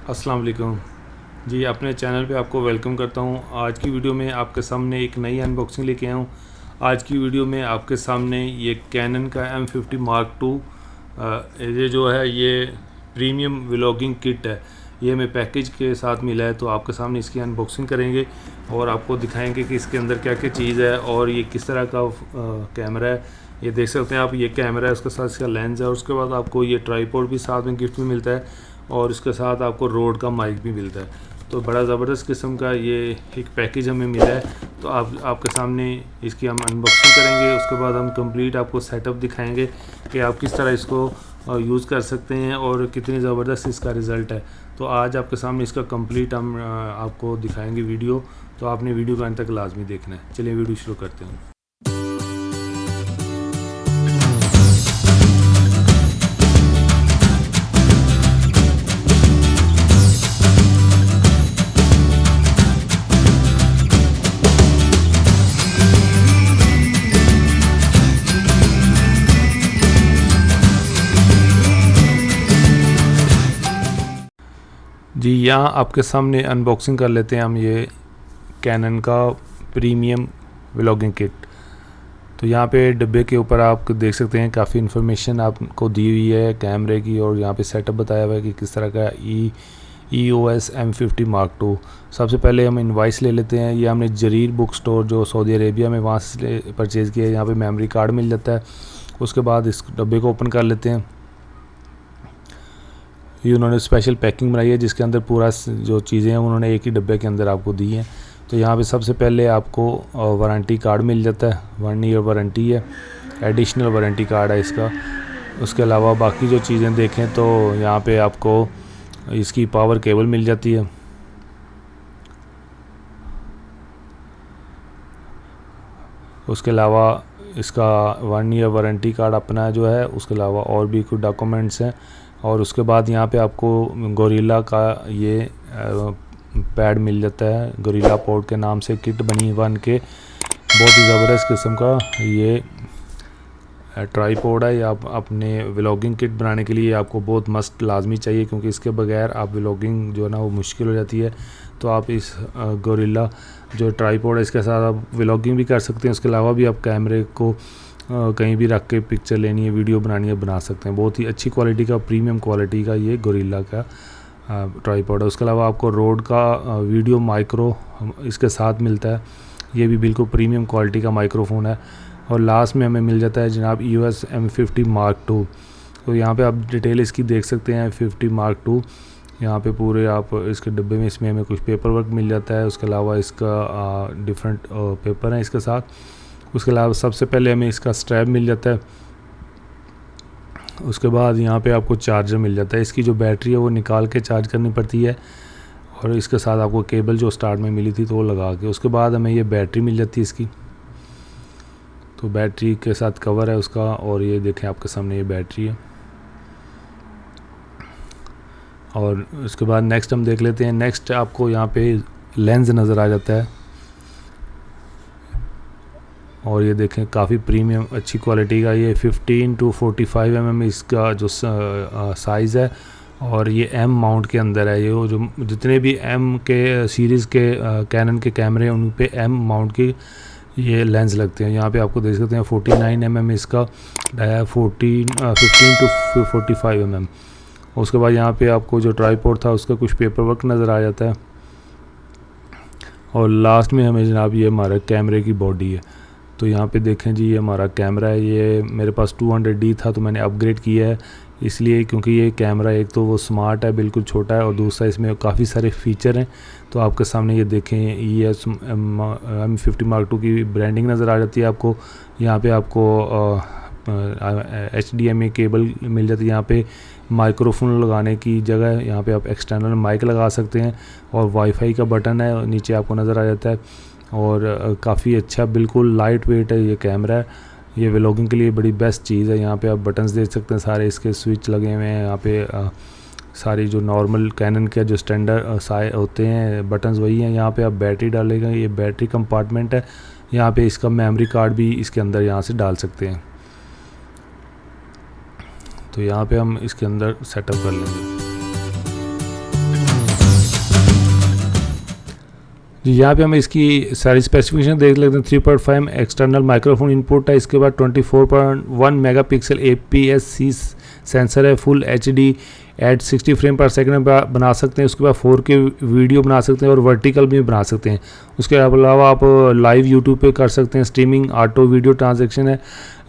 अस्सलाम वालेकुम जी, अपने चैनल पे आपको वेलकम करता हूँ। आज की वीडियो में आपके सामने एक नई अनबॉक्सिंग लेके आया हूँ। आज की वीडियो में आपके सामने ये कैनन का M50 Mark II ये जो है ये प्रीमियम व्लॉगिंग किट है। ये हमें पैकेज के साथ मिला है, तो आपके सामने इसकी अनबॉक्सिंग करेंगे और आपको दिखाएंगे कि इसके अंदर क्या क्या चीज़ है और ये किस तरह का कैमरा है। ये देख सकते हैं आप, ये कैमरा है, उसके साथ इसका लेंस है और उसके बाद आपको ये ट्राईपॉड भी साथ में गिफ्ट में मिलता है और इसके साथ आपको रोड का माइक भी मिलता है। तो बड़ा ज़बरदस्त किस्म का ये एक पैकेज हमें मिला है। तो आपके सामने इसकी हम अनबॉक्सिंग करेंगे, उसके बाद हम कंप्लीट आपको सेटअप दिखाएंगे कि आप किस तरह इसको यूज़ कर सकते हैं और कितनी ज़बरदस्त इसका रिज़ल्ट है। तो आज आपके सामने इसका कंप्लीट हम आपको दिखाएंगे वीडियो। तो आपने वीडियो का अंत तक लाजमी देखना है। चलिए वीडियो शुरू करते हैं। जी, यहाँ आपके सामने अनबॉक्सिंग कर लेते हैं हम ये कैनन का प्रीमियम व्लॉगिंग किट। तो यहाँ पे डब्बे के ऊपर आप देख सकते हैं काफ़ी इन्फॉर्मेशन आपको दी हुई है कैमरे की, और यहाँ पे सेटअप बताया हुआ है कि किस तरह का EOS M50 Mark II। सबसे पहले हम इनवाइस ले लेते हैं। ये हमने जरीर बुक स्टोर जो सऊदी अरेबिया में, वहाँ से परचेज़ किया है। यहाँ पे मेमोरी कार्ड मिल जाता है। उसके बाद इस डब्बे को ओपन कर लेते हैं। ये उन्होंने स्पेशल पैकिंग बनाई है जिसके अंदर पूरा जो चीज़ें हैं उन्होंने एक ही डब्बे के अंदर आपको दी हैं। तो यहाँ पे सबसे पहले आपको वारंटी कार्ड मिल जाता है, 1 ईयर वारंटी है, एडिशनल वारंटी कार्ड है इसका। उसके अलावा बाकी जो चीज़ें देखें तो यहाँ पे आपको इसकी पावर केबल मिल जाती है। उसके अलावा इसका 1 ईयर वारंटी कार्ड अपना जो है, उसके अलावा और भी कुछ डॉक्यूमेंट्स हैं। और उसके बाद यहाँ पे आपको गोरिल्ला का ये पैड मिल जाता है, गोरिल्ला पोर्ट के नाम से किट बन के। बहुत ही ज़बरदस्त किस्म का ये ट्राईपॉड है। या आप अपने व्लॉगिंग किट बनाने के लिए आपको बहुत मस्त लाजमी चाहिए, क्योंकि इसके बगैर आप व्लॉगिंग जो है ना वो मुश्किल हो जाती है। तो आप इस गोरिल्ला जो ट्राईपॉड है इसके साथ आप व्लॉगिंग भी कर सकते हैं। उसके अलावा भी आप कैमरे को कहीं भी रख के पिक्चर लेनी है, वीडियो बनानी है, बना सकते हैं। बहुत ही अच्छी क्वालिटी का, प्रीमियम क्वालिटी का ये गोरिल्ला का ट्राईपॉड है। उसके अलावा आपको रोड का वीडियो माइक्रो इसके साथ मिलता है। ये भी बिल्कुल प्रीमियम क्वालिटी का माइक्रोफोन है। और लास्ट में हमें मिल जाता है जनाब EOS M50 Mark II। तो यहाँ पे आप डिटेल इसकी देख सकते हैं, M50 Mark II। यहाँ पे पूरे आप इसके डब्बे में इसमें हमें कुछ पेपर वर्क मिल जाता है। उसके अलावा इसका डिफरेंट पेपर हैं इसके साथ। उसके अलावा सबसे पहले हमें इसका स्ट्रैप मिल जाता है। उसके बाद यहाँ पे आपको चार्जर मिल जाता है। इसकी जो बैटरी है वो निकाल के चार्ज करनी पड़ती है, और इसके साथ आपको केबल जो स्टार्ट में मिली थी तो वो लगा के। उसके बाद हमें ये बैटरी मिल जाती है इसकी। तो बैटरी के साथ कवर है उसका, और ये देखें आपके सामने ये बैटरी है। और उसके बाद नेक्स्ट हम देख लेते हैं। नेक्स्ट आपको यहाँ पे लेंस नज़र आ जाता है, और ये देखें काफ़ी प्रीमियम अच्छी क्वालिटी का। ये 15 to 45 mm इसका जो साइज़ है, और ये M माउंट के अंदर है। ये जो जितने भी M के सीरीज़ के कैनन के कैमरे हैं उन पे M माउंट की ये लेंस लगते हैं। यहाँ पे आपको देख सकते हैं 49 mm इसका है, 15 to 45 mm। उसके बाद यहाँ पे आपको जो ट्राईपॉड था उसका कुछ पेपर वर्क नज़र आ जाता है। और लास्ट में हमें जनाब ये हमारा कैमरे की बॉडी है। तो यहाँ पे देखें जी, ये हमारा कैमरा है। ये मेरे पास 200D था तो मैंने अपग्रेड किया है इसलिए, क्योंकि ये कैमरा एक तो वो स्मार्ट है, बिल्कुल छोटा है, और दूसरा इसमें काफ़ी सारे फीचर हैं। तो आपके सामने ये देखें EOS M50 Mark II की ब्रांडिंग नज़र आ जाती है आपको। यहाँ पे आपको HDMI केबल मिल जाती है। यहाँ पे माइक्रोफोन लगाने की जगह है, यहाँ पे आप एक्सटर्नल माइक लगा सकते हैं, और वाईफाई का बटन है नीचे आपको नज़र आ जाता है। और काफ़ी अच्छा, बिल्कुल लाइट वेट है ये कैमरा है। ये व्लॉगिंग के लिए बड़ी बेस्ट चीज़ है। यहाँ पे आप बटन्स देख सकते हैं, सारे इसके स्विच लगे हुए हैं। यहाँ पे सारी जो नॉर्मल कैनन के जो स्टैंडर्ड होते हैं बटन्स वही हैं। यहाँ पे आप बैटरी डालेगा, ये बैटरी कंपार्टमेंट है। यहाँ पे इसका मेमोरी कार्ड भी इसके अंदर यहाँ से डाल सकते हैं। तो यहाँ पे हम इसके अंदर सेटअप कर लेंगे। जी यहाँ पे हम इसकी सारी स्पेसिफिकेशन देख लेते हैं। 3.5 एक्सटर्नल माइक्रोफोन इनपुट है, इसके बाद 24.1 मेगापिक्सल APS-C सेंसर है, फुल HD एट 60 फ्रेम पर सेकंड बना सकते हैं। उसके बाद 4K वीडियो बना सकते हैं और वर्टिकल भी बना सकते हैं। उसके अलावा आप लाइव यूट्यूब पे कर सकते हैं स्ट्रीमिंग, ऑटो वीडियो ट्रांजैक्शन है।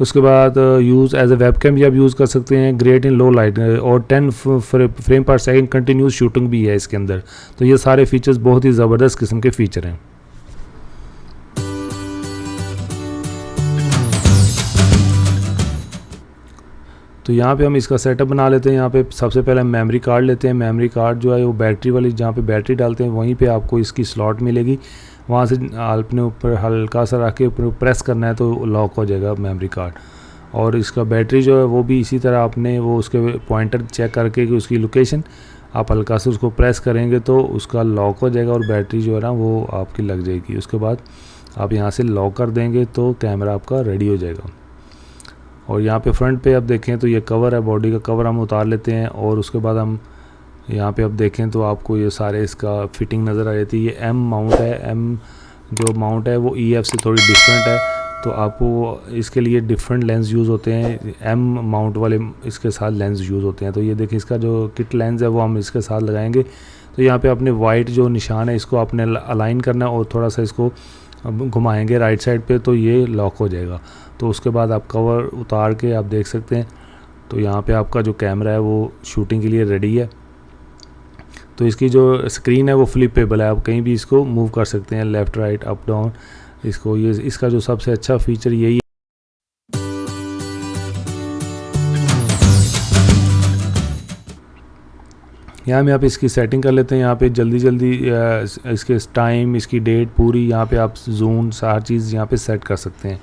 उसके बाद यूज़ एज ए वेबकैम भी आप यूज़ कर सकते हैं, ग्रेट इन लो लाइट, और 10 फ्रेम पर सेकंड कंटिन्यूस शूटिंग भी है इसके अंदर। तो ये सारे फीचर्स बहुत ही ज़बरदस्त किस्म के फ़ीचर हैं। तो यहाँ पे हम इसका सेटअप बना लेते हैं। यहाँ पे सबसे पहले मेमोरी कार्ड लेते हैं। मेमोरी कार्ड जो है वो बैटरी वाली, जहाँ पे बैटरी डालते हैं वहीं पे आपको इसकी स्लॉट मिलेगी। वहाँ से अपने ऊपर हल्का सा रख के ऊपर प्रेस करना है तो लॉक हो जाएगा मेमोरी कार्ड। और इसका बैटरी जो है वो भी इसी तरह आपने वो उसके पॉइंटर चेक करके कि उसकी लोकेशन आप हल्का से उसको प्रेस करेंगे तो उसका लॉक हो जाएगा और बैटरी जो है ना वो आपकी लग जाएगी। उसके बाद आप यहाँ से लॉक कर देंगे तो कैमरा आपका रेडी हो जाएगा। और यहाँ पे फ्रंट पे आप देखें तो ये कवर है, बॉडी का कवर हम उतार लेते हैं। और उसके बाद हम यहाँ पे आप देखें तो आपको ये सारे इसका फिटिंग नज़र आ जाती है। ये M माउंट है, M जो माउंट है वो EF से थोड़ी डिफरेंट है, तो आपको इसके लिए डिफरेंट लेंस यूज़ होते हैं। M माउंट वाले इसके साथ लेंस यूज़ होते हैं। तो ये देखिए इसका जो किट लेंस है वो हम इसके साथ लगाएंगे। तो यहाँ पे अपने वाइट जो निशान है इसको आपने अलाइन करना है और थोड़ा सा इसको घुमाएंगे राइट साइड पे तो ये लॉक हो जाएगा। तो उसके बाद आप कवर उतार के आप देख सकते हैं तो यहाँ पे आपका जो कैमरा है वो शूटिंग के लिए रेडी है। तो इसकी जो स्क्रीन है वो फ्लिपेबल है, आप कहीं भी इसको मूव कर सकते हैं, लेफ़्ट राइट अप डाउन। इसको ये इसका जो सबसे अच्छा फीचर यही है। यहाँ में आप इसकी सेटिंग कर लेते हैं। यहाँ पे जल्दी जल्दी इसके टाइम, इसकी डेट पूरी, यहाँ पे आप जूम हर चीज़ यहाँ पे सेट कर सकते हैं।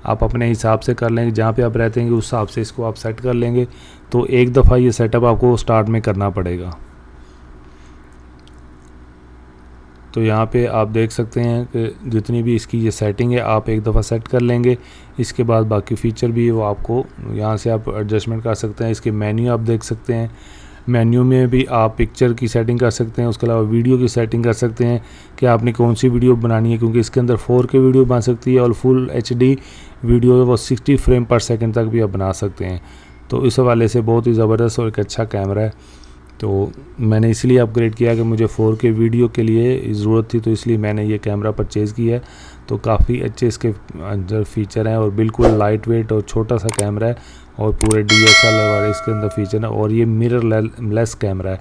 आप अपने हिसाब से कर लेंगे, जहाँ पे आप रहते हैं उस हिसाब से इसको आप सेट कर लेंगे। तो एक दफ़ा ये सेटअप आपको स्टार्ट में करना पड़ेगा। तो यहाँ पे आप देख सकते हैं कि जितनी भी इसकी ये सेटिंग है आप एक दफ़ा सेट कर लेंगे। इसके बाद बाकी फ़ीचर भी वो आपको यहाँ से आप एडजस्टमेंट कर सकते हैं। इसके मेन्यू आप देख सकते हैं, मेन्यू में भी आप पिक्चर की सेटिंग कर सकते हैं। उसके अलावा वीडियो की सेटिंग कर सकते हैं कि आपने कौन सी वीडियो बनानी है, क्योंकि इसके अंदर 4K वीडियो बन सकती है और फुल HD वीडियो है वो 60 फ्रेम पर सेकंड तक भी आप बना सकते हैं। तो इस हवाले से बहुत ही ज़बरदस्त और एक अच्छा कैमरा है। तो मैंने इसलिए अपग्रेड किया कि मुझे 4K वीडियो के लिए ज़रूरत थी, तो इसलिए मैंने ये कैमरा परचेज़ किया है। तो काफ़ी अच्छे इसके अंदर फ़ीचर हैं और बिल्कुल लाइट वेट और छोटा सा कैमरा है और पूरे DSLR वाले इसके अंदर फ़ीचर है। और ये मिरर लेस कैमरा है।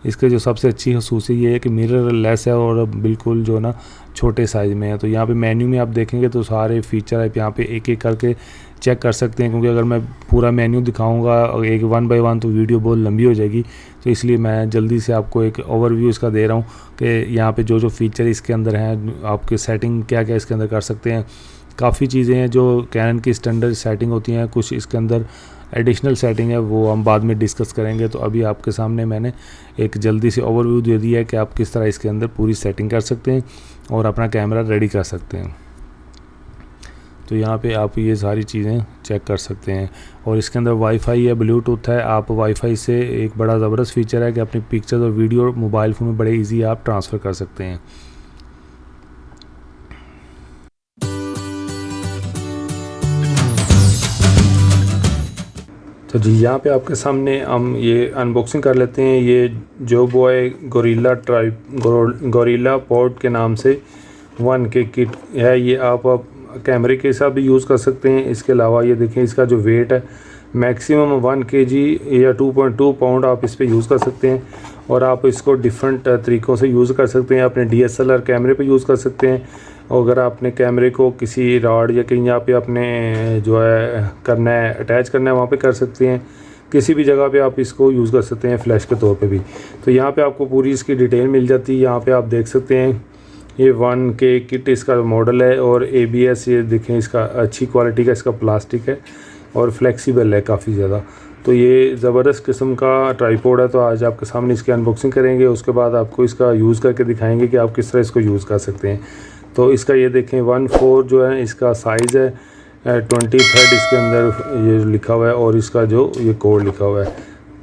इसके जो सबसे अच्छी खसूसी ये है कि मिरर लेस है और बिल्कुल जो ना छोटे साइज़ में है। तो यहाँ पे मेन्यू में आप देखेंगे तो सारे फीचर है, यहाँ पे एक एक करके चेक कर सकते हैं, क्योंकि अगर मैं पूरा मेन्यू दिखाऊंगा एक 1 बाय 1 तो वीडियो बहुत लंबी हो जाएगी। तो इसलिए मैं जल्दी से आपको एक ओवरव्यू इसका दे रहा हूँ कि यहाँ पे जो जो फीचर इसके अंदर हैं, आपके सेटिंग क्या क्या इसके अंदर कर सकते हैं। काफ़ी चीज़ें हैं जो कैनन की स्टैंडर्ड सेटिंग होती हैं, कुछ इसके अंदर एडिशनल सेटिंग है वो हम बाद में डिस्कस करेंगे। तो अभी आपके सामने मैंने एक जल्दी से ओवरव्यू दे दिया है कि आप किस तरह इसके अंदर पूरी सेटिंग कर सकते हैं और अपना कैमरा रेडी कर सकते हैं। तो यहाँ पे आप ये सारी चीज़ें चेक कर सकते हैं। और इसके अंदर वाईफाई है, ब्लूटूथ है। आप वाईफाई से एक बड़ा ज़बरदस्त फीचर है कि अपनी पिक्चर्स और वीडियो मोबाइल फ़ोन में बड़े इजी आप ट्रांसफ़र कर सकते हैं। तो जी यहाँ पे आपके सामने हम ये अनबॉक्सिंग कर लेते हैं। ये जोबॉय गोरिल्ला पॉड के नाम से 1K किट है। ये आप कैमरे के साथ भी यूज़ कर सकते हैं। इसके अलावा ये देखें इसका जो वेट है मैक्सिमम 1 kg या 2.2 पाउंड आप इस पर यूज़ कर सकते हैं। और आप इसको डिफरेंट तरीक़ों से यूज़ कर सकते हैं। अपने DSLR कैमरे पे यूज़ कर सकते हैं। और अगर आपने कैमरे को किसी रॉड या कहीं यहाँ पे आपने जो है करना है, अटैच करना है, वहाँ पे कर सकते हैं। किसी भी जगह पे आप इसको यूज़ कर सकते हैं फ्लैश के तौर पे भी। तो यहाँ पे आपको पूरी इसकी डिटेल मिल जाती है। यहाँ पे आप देख सकते हैं ये 1K किट इसका मॉडल है और ABS ये देखें इसका अच्छी क्वालिटी का इसका प्लास्टिक है और फ्लेक्सिबल है काफ़ी ज़्यादा। तो ये ज़बरदस्त किस्म का ट्राइपॉड है। तो आज आपके सामने इसकी अनबॉक्सिंग करेंगे, उसके बाद आपको इसका यूज़ करके दिखाएंगे कि आप किस तरह इसको यूज़ कर सकते हैं। तो इसका ये देखें 1/4 जो है इसका साइज़ है, 20 थ्रेड इसके अंदर ये लिखा हुआ है और इसका जो ये कोड लिखा हुआ है।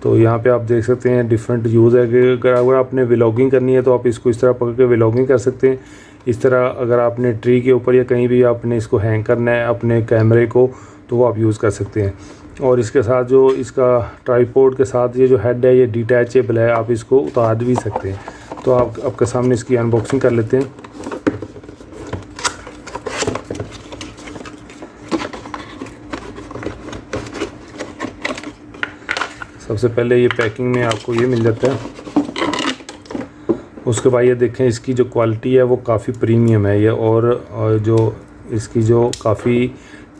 तो यहाँ पे आप देख सकते हैं डिफरेंट यूज़ है कि अगर आपने व्लॉगिंग करनी है तो आप इसको इस तरह पकड़ के व्लॉगिंग कर सकते हैं। इस तरह अगर आपने ट्री के ऊपर या कहीं भी आपने इसको हैंग करना है अपने कैमरे को, तो वो आप यूज़ कर सकते हैं। और इसके साथ जो इसका ट्राइपॉड के साथ ये जो हेड है ये डिटैचेबल है, आप इसको उतार भी सकते हैं। तो आप आपके सामने इसकी अनबॉक्सिंग कर लेते हैं। सबसे पहले ये पैकिंग में आपको ये मिल जाता है। उसके बाद ये देखें इसकी जो क्वालिटी है वो काफ़ी प्रीमियम है ये, और जो इसकी जो काफ़ी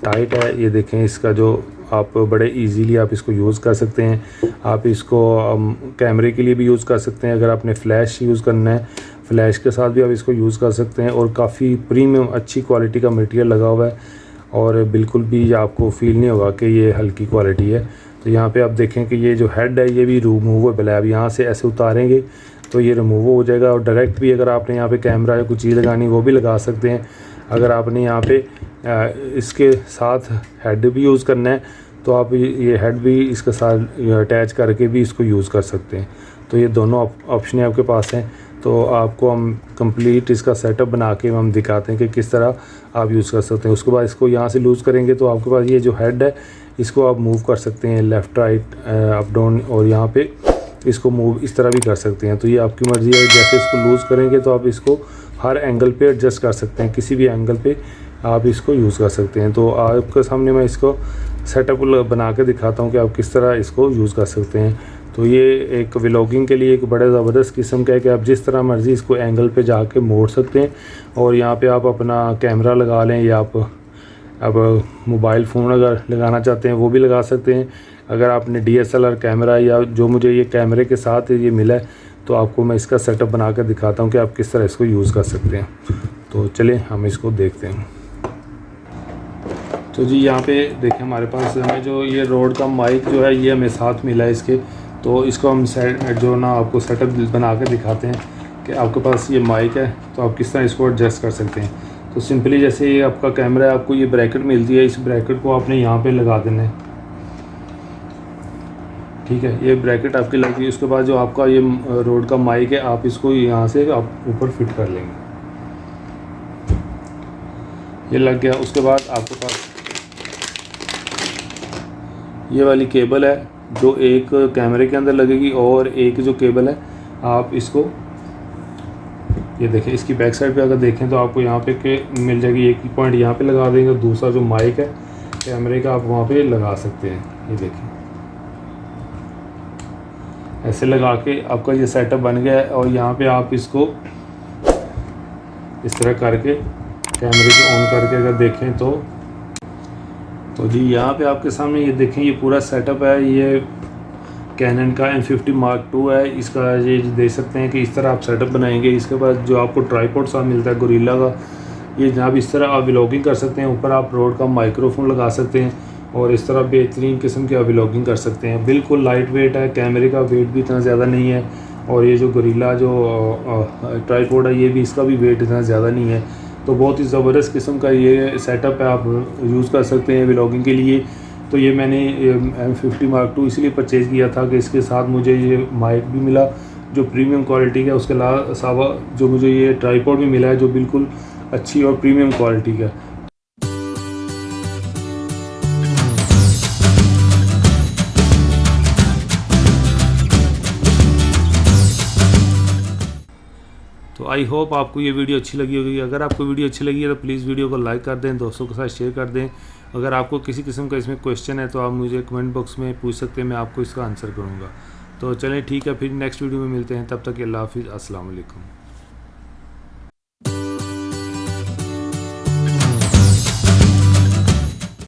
टाइट है ये देखें। इसका जो आप बड़े इजीली आप इसको यूज़ कर सकते हैं। आप इसको कैमरे के लिए भी यूज़ कर सकते हैं। अगर आपने फ़्लैश यूज़ करना है, फ़्लैश के साथ भी आप इसको यूज़ कर सकते हैं। और काफ़ी प्रीमियम अच्छी क्वालिटी का मटेरियल लगा हुआ है, और बिल्कुल भी आपको फ़ील नहीं होगा कि ये हल्की क्वालिटी है। तो यहाँ पे आप देखें कि ये जो हेड है ये भी रिमूवेबल है। अब यहाँ से ऐसे उतारेंगे तो ये रिमूव हो जाएगा, और डायरेक्ट भी अगर आपने यहाँ पे कैमरा या कुछ चीज़ लगानी वो भी लगा सकते हैं। अगर आपने यहाँ पे इसके साथ हेड भी यूज़ करना है तो आप ये हेड भी इसके साथ अटैच करके भी इसको यूज़ कर सकते हैं। तो ये दोनों ऑप्शन आपके पास हैं। तो आपको हम कंप्लीट इसका सेटअप बना के हम दिखाते हैं कि किस तरह आप यूज़ कर सकते हैं। उसके बाद इसको यहाँ से लूज़ करेंगे तो आपके पास ये जो हेड है इसको आप मूव कर सकते हैं लेफ़्ट राइट अप डाउन, और यहाँ पे इसको मूव इस तरह भी कर सकते हैं। तो ये आपकी मर्ज़ी है। जैसे इसको लूज़ करेंगे तो आप इसको हर एंगल पे एडजस्ट कर सकते हैं, किसी भी एंगल पे आप इसको यूज़ कर सकते हैं। तो आपके सामने मैं इसको सेटअप बना के दिखाता हूँ कि आप किस तरह इसको यूज़ कर सकते हैं। तो ये एक व्लॉगिंग के लिए एक बड़ा ज़बरदस्त किस्म का है कि आप जिस तरह मर्ज़ी इसको एंगल पे जाके मोड़ सकते हैं, और यहाँ पे आप अपना कैमरा लगा लें, या आप अब मोबाइल फ़ोन अगर लगाना चाहते हैं वो भी लगा सकते हैं। अगर आपने DSLR कैमरा, या जो मुझे ये कैमरे के साथ ये मिला है, तो आपको मैं इसका सेटअप बना कर दिखाता हूँ कि आप किस तरह इसको यूज़ कर सकते हैं। तो चलिए हम इसको देखते हैं। तो जी यहाँ पे देखें हमारे पास हमें जो ये रोड का माइक जो है ये हमें साथ मिला है इसके। तो इसको हम जो ना आपको सेटअप बना कर दिखाते हैं कि आपके पास ये माइक है तो आप किस तरह इसको एडजस्ट कर सकते हैं। तो सिंपली जैसे ये आपका कैमरा है, आपको ये ब्रैकेट मिलती है, इस ब्रैकेट को आपने यहाँ पे लगा देना है। ठीक है, ये ब्रैकेट आपकी लग गई। उसके बाद जो आपका ये रोड का माइक है आप इसको यहाँ से आप ऊपर फिट कर लेंगे। ये लग गया। उसके बाद आपके पास ये वाली केबल है जो एक कैमरे के अंदर लगेगी, और एक जो केबल है आप इसको ये देखें इसकी बैक साइड पे अगर देखें तो आपको यहाँ पे के मिल जाएगी। एक पॉइंट यहाँ पे लगा देंगे, दूसरा जो माइक है कैमरे का आप वहाँ पे लगा सकते हैं। ये देखें ऐसे लगा के आपका ये सेटअप बन गया है। और यहाँ पे आप इसको इस तरह करके कैमरे को ऑन करके अगर देखें तो जी यहाँ पे आपके सामने ये देखें ये पूरा सेटअप है। ये कैनन का M50 Mark II है। इसका ये देख सकते हैं कि इस तरह आप सेटअप बनाएंगे। इसके बाद जो आपको ट्राइपॉड साथ मिलता है गोरिल्ला का, ये जनाब इस तरह आप व्लॉगिंग कर सकते हैं। ऊपर आप रोड का माइक्रोफोन लगा सकते हैं, और इस तरह बेहतरीन किस्म की आप व्लॉगिंग कर सकते हैं। बिल्कुल लाइट वेट है, कैमरे का वेट भी इतना ज़्यादा नहीं है, और ये जो गोरिल्ला जो ट्राइपॉड है ये भी इसका भी वेट इतना ज़्यादा नहीं है। तो बहुत ही ज़बरदस्त किस्म का ये सेटअप है, आप यूज़ कर सकते हैं व्लॉगिंग के लिए। तो ये मैंने M50 Mark II इसलिए परचेज़ किया था कि इसके साथ मुझे ये माइक भी मिला जो प्रीमियम क्वालिटी का, उसके अलावा जो मुझे ये ट्राइपॉड भी मिला है जो बिल्कुल अच्छी और प्रीमियम क्वालिटी का। तो आई होप आपको ये वीडियो अच्छी लगी होगी। अगर आपको वीडियो अच्छी लगी है तो प्लीज़ वीडियो को लाइक कर दें, दोस्तों के साथ शेयर कर दें। अगर आपको किसी किस्म का इसमें क्वेश्चन है तो आप मुझे कमेंट बॉक्स में पूछ सकते हैं, मैं आपको इसका आंसर करूँगा। तो चलें ठीक है, फिर नेक्स्ट वीडियो में मिलते हैं। तब तक अल्लाह हाफिज़, अस्सलाम वालेकुम।